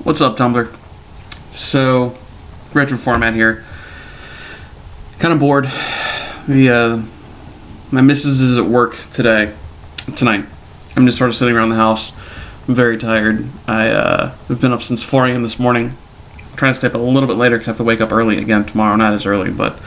What's up, Tumblr? So, retro format here. Kind of bored. My missus is at work tonight. I'm just sort of sitting around the house. I'm very tired. I've been up since 4 a.m. this morning. I'm trying to stay up a little bit later because I have to wake up early again tomorrow. Not as early, but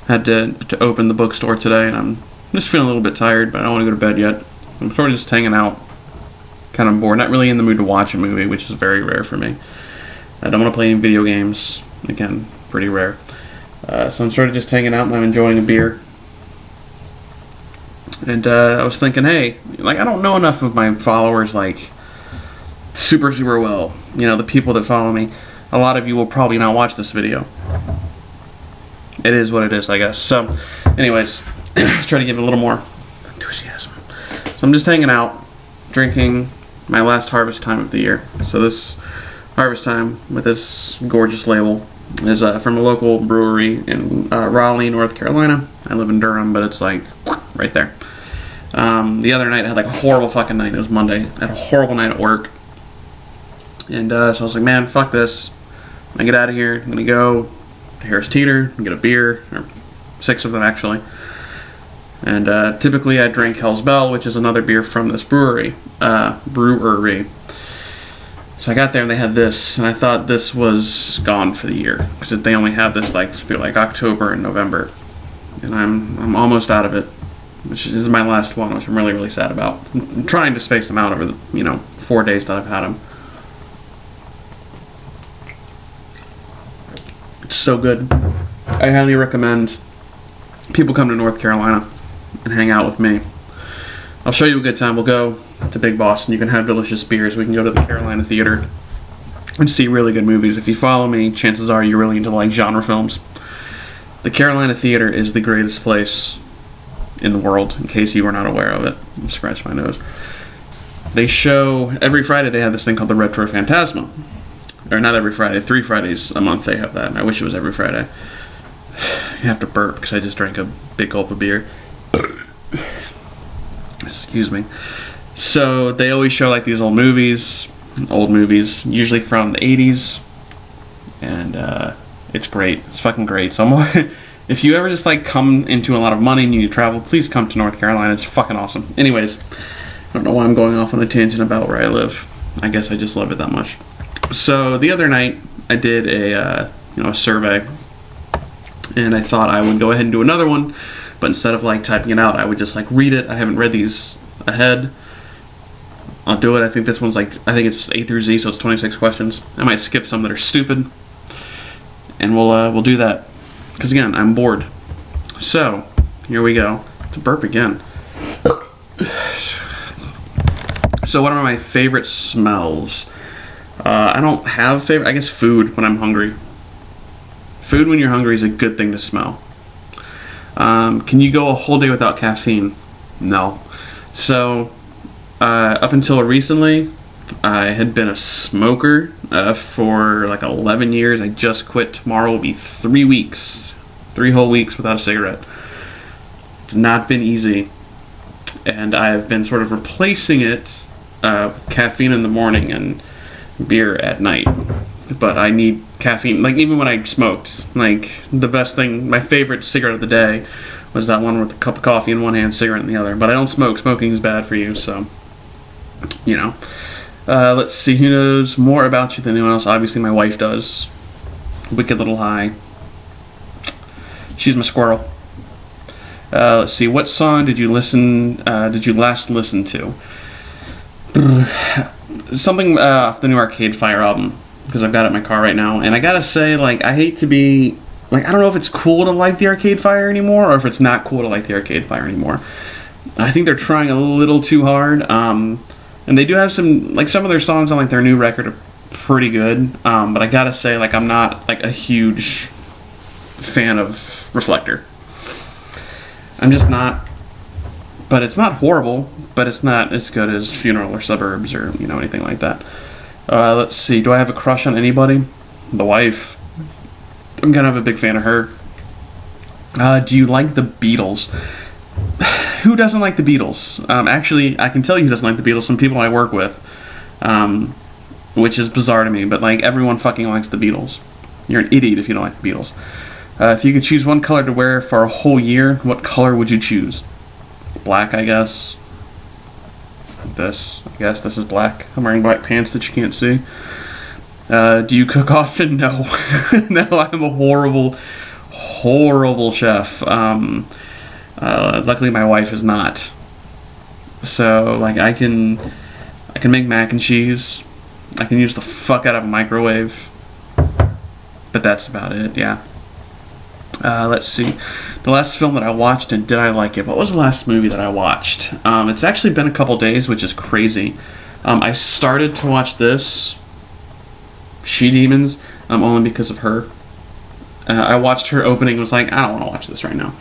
I had to open the bookstore today, and I'm just feeling a little bit tired, but I don't want to go to bed yet. I'm sort of just hanging out. Kind of bored. Not really in the mood to watch a movie, which is very rare for me. I don't want to play any video games. Again, pretty rare. So I'm sort of just hanging out and I'm enjoying a beer. And I was thinking, hey, I don't know enough of my followers super well. The people that follow me. A lot of you will probably not watch this video. It is what it is, I guess. So, anyways, let's try to give it a little more enthusiasm. So I'm just hanging out, drinking my last harvest time of the year. So this harvest time with this gorgeous label is from a local brewery in Raleigh, North Carolina. I live in Durham, but it's right there. The other night I had a horrible fucking night. It was Monday. I had a horrible night at work. And so I was like, man, fuck this. When I get out of here, I'm going to go to Harris Teeter and get a beer, or 6 of them actually. And typically I drink Hell's Bell, which is another beer from this brewery. So I got there and they had this, and I thought this was gone for the year because they only have this through October and November, and I'm almost out of it, which is my last one, which I'm really, really sad about. I'm trying to space them out over the 4 days that I've had them. It's so good. I highly recommend people come to North Carolina and hang out with me. I'll show you a good time. We'll go to Big Boss and you can have delicious beers. We can go to the Carolina Theater and see really good movies. If you follow me, chances are you're really into genre films. The Carolina Theater is the greatest place in the world, in case you were not aware of it. I'll scratch my nose. They show, every Friday they have this thing called the Retro Phantasma. Or not every Friday, 3 Fridays a month they have that. I wish it was every Friday. You have to burp because I just drank a big gulp of beer. Excuse me. So they always show these old movies, usually from the 80s, and it's great. It's fucking great. So if you ever just come into a lot of money and you travel, please come to North Carolina. It's fucking awesome. Anyways, I don't know why I'm going off on a tangent about where I live. I guess I just love it that much. So the other night I did a survey, and I thought I would go ahead and do another one. But instead of typing it out, I would just read it. I haven't read these ahead. I'll do it. I think this one's I think it's A through Z, so it's 26 questions. I might skip some that are stupid, and we'll do that. Because again, I'm bored. So here we go. It's a burp again. So what are my favorite smells? I don't have favorite. I guess food when I'm hungry. Food when you're hungry is a good thing to smell. Can you go a whole day without caffeine? No. So, up until recently, I had been a smoker for 11 years. I just quit. Tomorrow will be 3 weeks. 3 whole weeks without a cigarette. It's not been easy. And I've been sort of replacing it with caffeine in the morning and beer at night. But I need caffeine. Even when I smoked, the best thing, my favorite cigarette of the day was that one with a cup of coffee in one hand, cigarette in the other. But I don't smoke. Smoking is bad for you, so, let's see. Who knows more about you than anyone else? Obviously, my wife does. Wicked little high. She's my squirrel. Let's see. What song did you last listen to? Something off the new Arcade Fire album, because I've got it in my car right now, and I gotta say, I hate to be, I don't know if it's cool to like the Arcade Fire anymore, or if it's not cool to like the Arcade Fire anymore. I think they're trying a little too hard, and they do have some of their songs on their new record are pretty good, but I gotta say, I'm not, a huge fan of Reflector. I'm just not. But it's not horrible, but it's not as good as Funeral or Suburbs or, anything like that. Let's see. Do I have a crush on anybody? The wife. I'm kind of a big fan of her. Do you like the Beatles? Who doesn't like the Beatles? Actually, I can tell you who doesn't like the Beatles. Some people I work with. which is bizarre to me, but like everyone fucking likes the Beatles. You're an idiot if you don't like the Beatles. If you could choose one color to wear for a whole year, what color would you choose? Black, I guess. I guess this is black. I'm wearing black pants that you can't see. Do you cook often? No. No, I'm a horrible chef. Luckily my wife is not. So like I can make mac and cheese. I can use the fuck out of a microwave. But that's about it, yeah. Let's see. The last film that I watched, and did I like it? What was the last movie that I watched? It's actually been a couple days, which is crazy. I started to watch this, She Demons, only because of her. I watched her opening and was like, I don't want to watch this right now.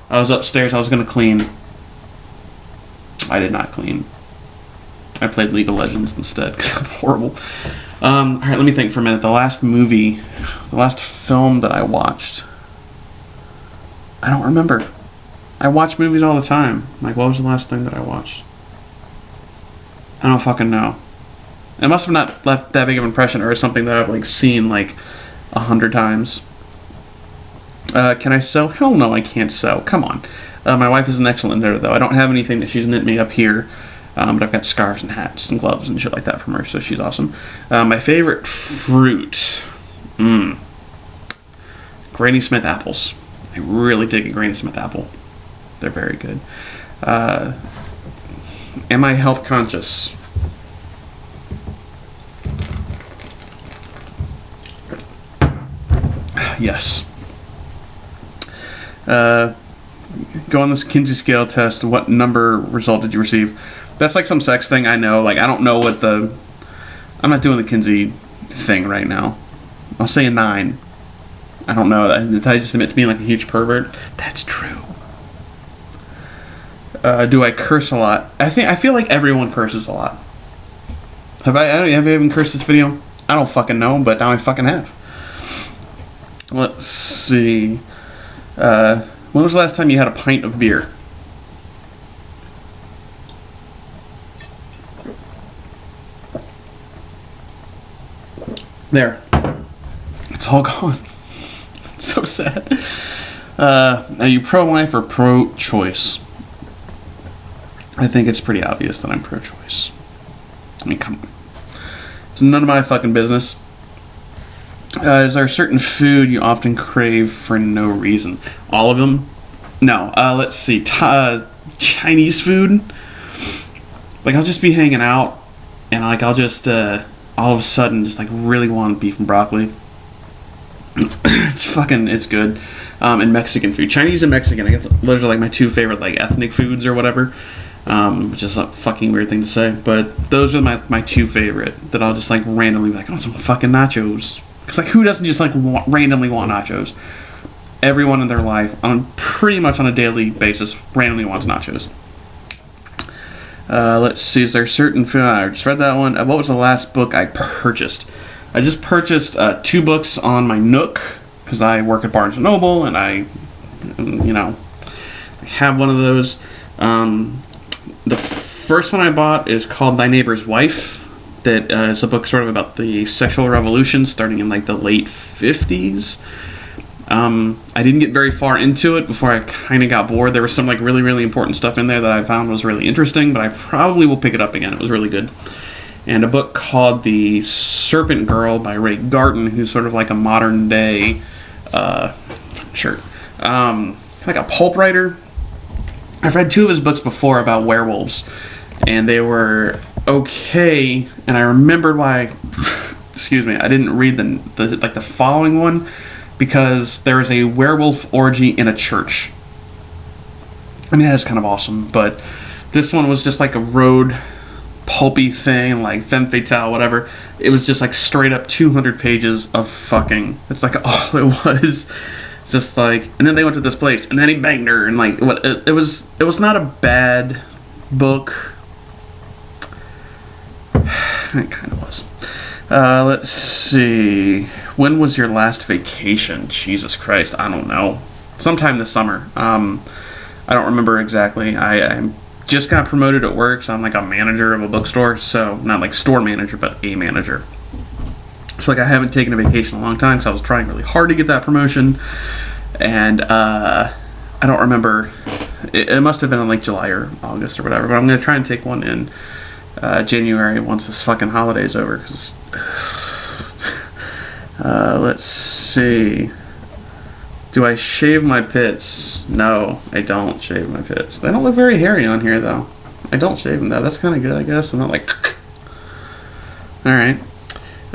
I was upstairs, I was going to clean. I did not clean. I played League of Legends instead, because I'm horrible. Alright, let me think for a minute. The last film that I watched, I don't remember. I watch movies all the time. Like, what was the last thing that I watched? I don't fucking know. It must have not left that big of an impression, or something that I've like seen like 100 times. Can I sew? Hell no, I can't sew. Come on. My wife is an excellent knitter, though. I don't have anything that she's knit me up here, but I've got scarves and hats and gloves and shit like that from her, so she's awesome. My favorite fruit, Granny Smith apples. I really dig a Granny Smith apple. They're very good. Am I health conscious? Yes. Go on this Kinsey scale test. What number result did you receive? That's like some sex thing, I know. Like, I don't know what the... I'm not doing the Kinsey thing right now. I'll say a 9. I don't know. Did I just admit to being like a huge pervert? That's true. Do I curse a lot? I feel like everyone curses a lot. Have I even cursed this video? I don't fucking know, but now I fucking have. Let's see. When was the last time you had a pint of beer? There. It's all gone. It's so sad. Are you pro-life or pro-choice? I think it's pretty obvious that I'm pro-choice. I mean, come on. It's none of my fucking business. Is there a certain food you often crave for no reason? All of them? No. Let's see. Chinese food? Like, I'll just be hanging out, and like I'll just all of a sudden just like really want beef and broccoli. It's good. And Mexican food. Chinese and Mexican, I guess those are like my two favorite like ethnic foods or whatever. Which is a fucking weird thing to say, but those are my two favorite that I'll just like randomly be like, I want some fucking nachos. Because like, who doesn't just like randomly want nachos? Everyone in their life, pretty much on a daily basis, randomly wants nachos. Let's see, is there a certain film? I just read that one. What was the last book I purchased? I just purchased 2 books on my Nook, because I work at Barnes & Noble, and I have one of those. The first one I bought is called Thy Neighbor's Wife. That is a book sort of about the sexual revolution starting in like the late 50s. I didn't get very far into it before I kind of got bored. There was some like really, really important stuff in there that I found was really interesting, but I probably will pick it up again. It was really good. And a book called The Serpent Girl by Ray Garton, who's sort of like a modern day like a pulp writer. I've read 2 of his books before about werewolves, and they were okay, and I remembered why I didn't read the following one, because there was a werewolf orgy in a church. I mean, that is kind of awesome, but this one was just like a road pulpy thing, like femme fatale, whatever. It was just like straight up 200 pages of fucking. It's like all it was. Just like, and then they went to this place, and then he banged her, and like, what? It was not a bad book. It kind of was. Let's see. When was your last vacation? Jesus Christ, I don't know. Sometime this summer. I don't remember exactly. I just got promoted at work, so I'm like a manager of a bookstore. So not like store manager, but a manager. So like I haven't taken a vacation in a long time because I was trying really hard to get that promotion, and I don't remember. It must have been in like July or August or whatever. But I'm gonna try and take one in January once this fucking holiday's over. Cause let's see. Do I shave my pits? No, I don't shave my pits. They don't look very hairy on here though. I don't shave them though. That's kind of good, I guess. I'm not like. All right.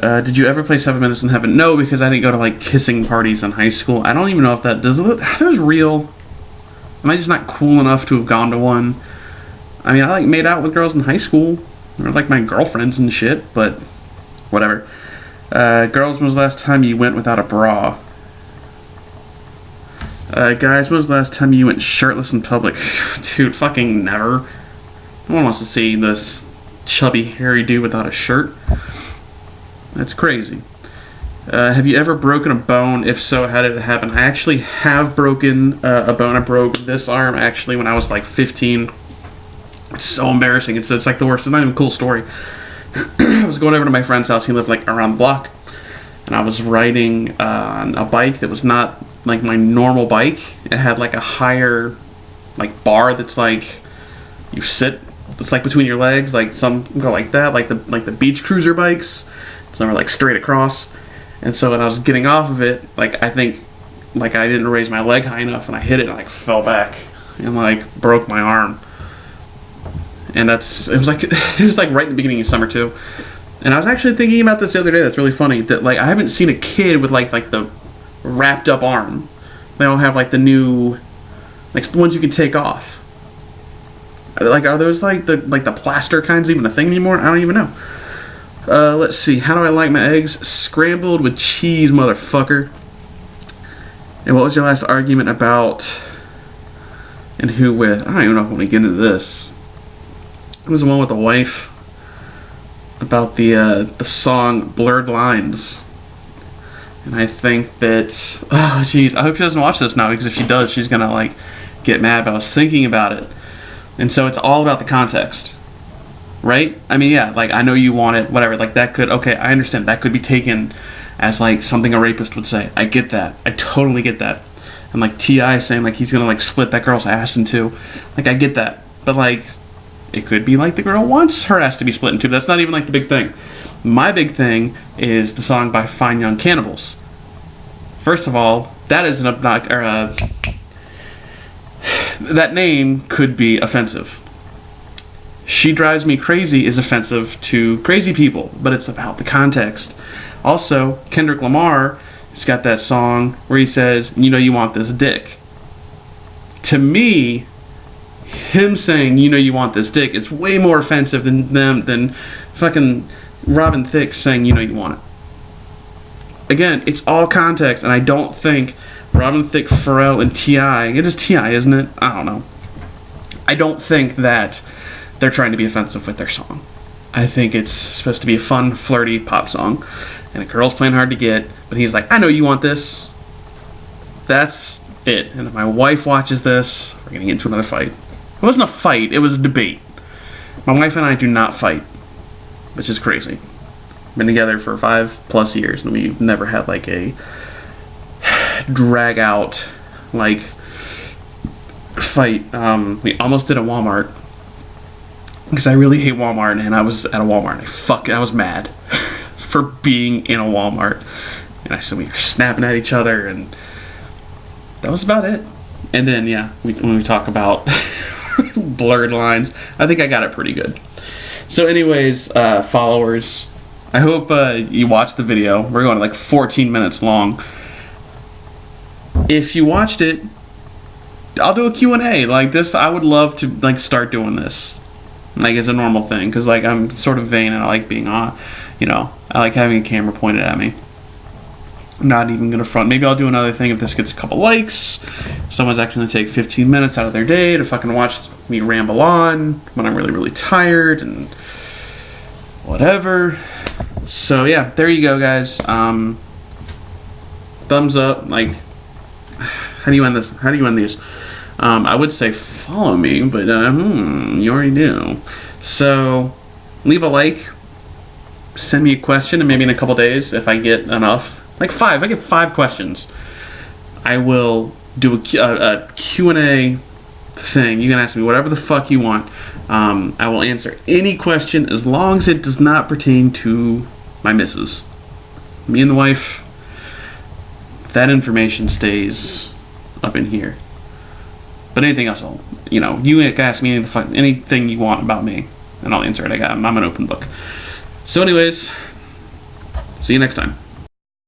Did you ever play 7 Minutes in Heaven? No, because I didn't go to like kissing parties in high school. I don't even know if that does. Are those real? Am I just not cool enough to have gone to one? I mean, I like made out with girls in high school, or like my girlfriends and shit. But whatever. Girls, when was the last time you went without a bra? Guys, when was the last time you went shirtless in public? Dude, fucking never. No one wants to see this chubby, hairy dude without a shirt. That's crazy. Have you ever broken a bone? If so, how did it happen? I actually have broken a bone. I broke this arm actually when I was like 15. It's so embarrassing. It's like the worst. It's not even a cool story. I was going over to my friend's house. He lived like around the block. And I was riding on a bike that was not like my normal bike. It had like a higher like bar that's like you sit. It's like between your legs. Like some go like that. Like the beach cruiser bikes. Some are like straight across. And so when I was getting off of it, like I think like I didn't raise my leg high enough and I hit it and like fell back and like broke my arm. And it was like right in the beginning of summer too. And I was actually thinking about this the other day. That's really funny that like I haven't seen a kid with like the wrapped up arm. They all have like the new like the ones you can take off. Like are those like the plaster kinds even a thing anymore? I don't even know. Let's see. How do I like my eggs? Scrambled with cheese, motherfucker. And what was your last argument about? And who with? I don't even know if I want to get into this. It was the one with the wife about the song "Blurred Lines." And I think that oh jeez, I hope she doesn't watch this now because if she does, she's gonna like get mad. But I was thinking about it, and so it's all about the context. Right? I mean, yeah, like, I know you want it, whatever, like, that could, okay, I understand, that could be taken as, like, something a rapist would say. I get that. I totally get that. And, like, T.I. saying, like, he's gonna, like, split that girl's ass in two. Like, I get that. But, like, it could be, like, the girl wants her ass to be split in two. That's not even, like, the big thing. My big thing is the song by Fine Young Cannibals. First of all, that is that name could be offensive. She Drives Me Crazy is offensive to crazy people, but it's about the context. Also, Kendrick Lamar has got that song where he says, you know you want this dick. To me, him saying, you know you want this dick is way more offensive than fucking Robin Thicke saying, you know you want it. Again, it's all context, and I don't think Robin Thicke, Pharrell, and T.I., it is T.I., isn't it? I don't know. I don't think that they're trying to be offensive with their song. I think it's supposed to be a fun, flirty pop song. And a girl's playing hard to get, but he's like, I know you want this. That's it. And if my wife watches this, we're going to get into another fight. It wasn't a fight, it was a debate. My wife and I do not fight, which is crazy. Been together for 5+ years, and we've never had like a drag out like fight. We almost did a Walmart. Because I really hate Walmart, and I was at a Walmart, and I was mad for being in a Walmart. And I said we were snapping at each other, and that was about it. And then, yeah, when we talk about blurred lines, I think I got it pretty good. So anyways, followers, I hope you watched the video. We're going like 14 minutes long. If you watched it, I'll do a Q&A. Like this, I would love to like start doing this. Like it's a normal thing, because like I'm sort of vain and I like being on, I like having a camera pointed at me. I'm not even gonna front. Maybe I'll do another thing if this gets a couple likes. Someone's actually gonna take 15 minutes out of their day to fucking watch me ramble on when I'm really, really tired and whatever. So yeah, there you go, guys. Thumbs up. Like, how do you end this? How do you end these? I would say follow me, but you already do. So leave a like, send me a question, and maybe in a couple days, if I get enough, like 5, if I get 5 questions, I will do a Q&A thing. You can ask me whatever the fuck you want. I will answer any question as long as it does not pertain to my missus. Me and the wife, that information stays up in here. But anything else, you can ask me anything you want about me, and I'll answer it. I'm an open book. So anyways, see you next time.